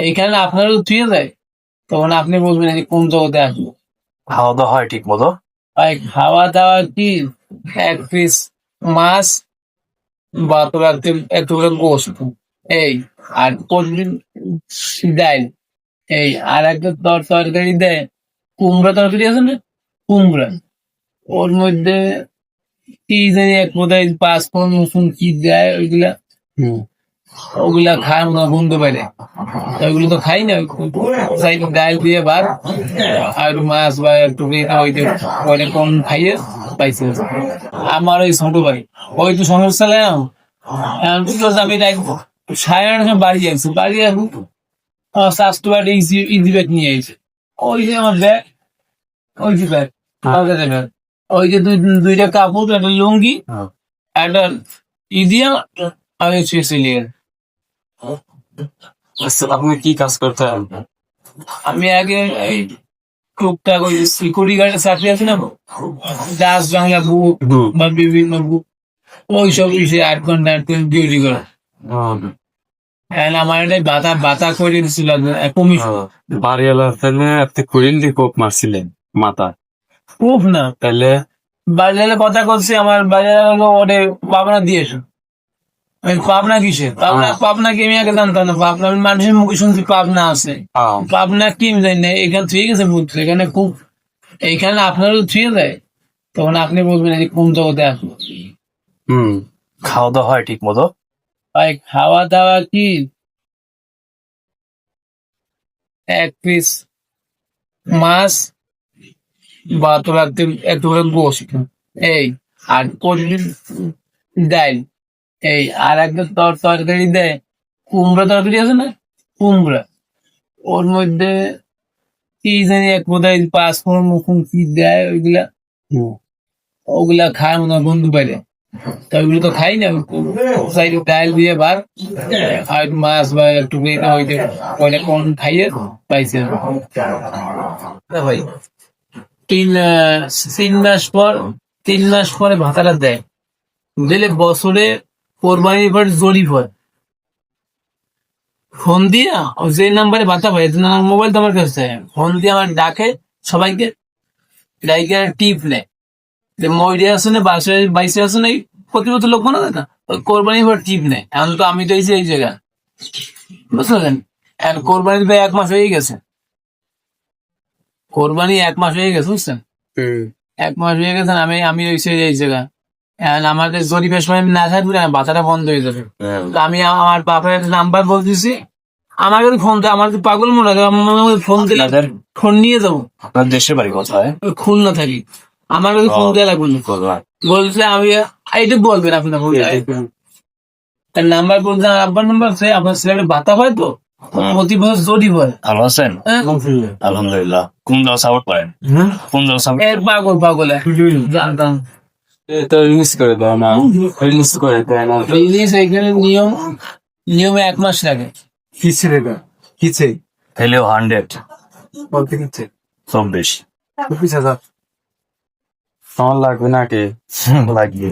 এইখানে আপনারও থুয়ে যায়, তখন আপনি বলবেন যে কোন জগতে আসবো। খাওয়া দাওয়া হয় ঠিক মতো? ভাই খাওয়া দাওয়া কি, এক পিস মাছ বা তোর একটু করে গোস্ত, এই আর প্রতিদিন ডাল, এই আর একটা তরকারি দেয়, কুমড়া তরকারি আছে না, কুমড়া, ওর মধ্যে কি জানি এক বোধহয় পাঁচফোড়ন রসুন কি দেয় ওইগুলা, ওগুলা খায় না বন্ধু পাইলে, ওইগুলো তো খাই না, ডাল দিয়ে ভাত আর মাছ বা একটু ওইটা কম খাইয়ে পাইছে। আমার ওই ছোট ভাই ওই তো সমস্যা না, এখন কি করছে, আমি সাড়ে 9টার সময় বাড়ি যাচ্ছি, বাড়ি যাবো আমার স্বাস্থ্য ব্যাগ ইজি ব্যাগ নিয়ে এসেছে, ওই যে আমার ব্যাগ, ওই যে ব্যাগ, ওই যে দুইটা কাপড়, একটা লুঙ্গি, একটা দিয়া আমি শুয়েছিলি। আচ্ছা, আপনি কি কাজ করতেন? আমি আগে এই টুকটাক ওই সিকিউরিটি গার্ডের চাকরি আছে না, ডাস বাংলা বুক বা বিভিন্ন বুক, ওই সব বিষয়ে 8 ঘন্টা ডিউটি করে। আমার এটা বাতা বাতা করে দিচ্ছিল কমিশন। বাড়িওয়ালার তাহলে আপনি কুড়িল দিয়ে কোপ মারছিলেন মাথা? খুব না, তাহলে বাজারে কথা করছে, আমার বাজারে হলো ওরে পাবনা দিয়েছে। পাবনা কিসে, পাবনা কি আমি আগে জানতাম না, পাবনা আমি মানুষের মুখে শুনছি পাবনা আছে, পাবনা কি আমি জানি না। এখানে ঠিক আছে বুঝছে, এখানে খুব, এইখানে আপনারও ঠিক যায়, তখন আপনি বলবেন যে কোন জগতে আসবো। খাওয়া দাওয়া হয় ঠিক মতো? ভাই খাওয়া দাওয়া কি, এক পিস মাছ বা তোর একটু করে গোস্ত, এই আর প্রতিদিন ডাল, এই আর একটা তরকারি দেয়, কুমড়া তরকারি আছে না, কুমড়া, ওর মধ্যে কি জানি এক বোধহয় পাঁচফোড়ন রসুন কি দেয় ওইগুলা, ওগুলা খায় মনে হয় বন্ধু পাইলে, তো ওইগুলো তো খাই না, ডাল দিয়ে ভাত আর মাছ বা একটু ওইটা কম খাইয়ে পাইছে। ভাই 3 মাস পর, 3 মাস পরে ভাতাটা দেয়, দিলে বছরে কোরবানির পর জরিপ হয়, ফোন দিয়া যে নাম্বারে ভাতা পাই, মোবাইল তো আমার কাছে, ফোন দিয়ে আমার ডাকে সবাইকে, ডাইকে টিপ নেয় যে ময়ূরে আছে না, বাইশে আছে না, প্রতি বছর লোক মনে হয় না, ওই কোরবানির পর টিপ নেয়। এখন তো আমি তো এই জায়গা, বুঝলেন, আর কোরবানির ভাই 1 মাস হয়ে গেছে, কোরবানি 1 মাস হয়ে গেছে, বুঝছেন, 1 মাস হয়ে গেছে, আমি এই জায়গা, এখন আমাদের জরিপের সময় আমি না থাকবো না, বাচ্চাটা বন্ধ হয়ে যাবে। তো আমি আমার বাপের নাম্বার বলতেছি, আমার কাছে ফোন দেয়, আমার পাগল মনে হয়, ফোন দিলে ফোন নিয়ে যাবো। আপনার দেশের বাড়ি কোথায়? খুলনা থাকি, আমার কাছে ফোন দেওয়া লাগবে না, বলছে আমি এইটু বলবেন আপনার তার নাম্বার, বলছে আব্বার নাম্বার, আপনার ছেলেটা ভাতা হয় তো প্রতি বছর জরিপ হয়। ভালো আছেন? আলহামদুলিল্লাহ। কোন দল সাপোর্ট করেন? কোন দল সাপোর্ট? পাগল জানতাম তো রিলিজ করে দাও না, রিলিজ করে দেয় না। রিলিজ এখানে নিয়মে 1 মাস লাগে। কিছে রেগা কিছে হ্যালো 100 বলতে কিছে 24 25,000 আমার লাগবে নাকি? লাগবে।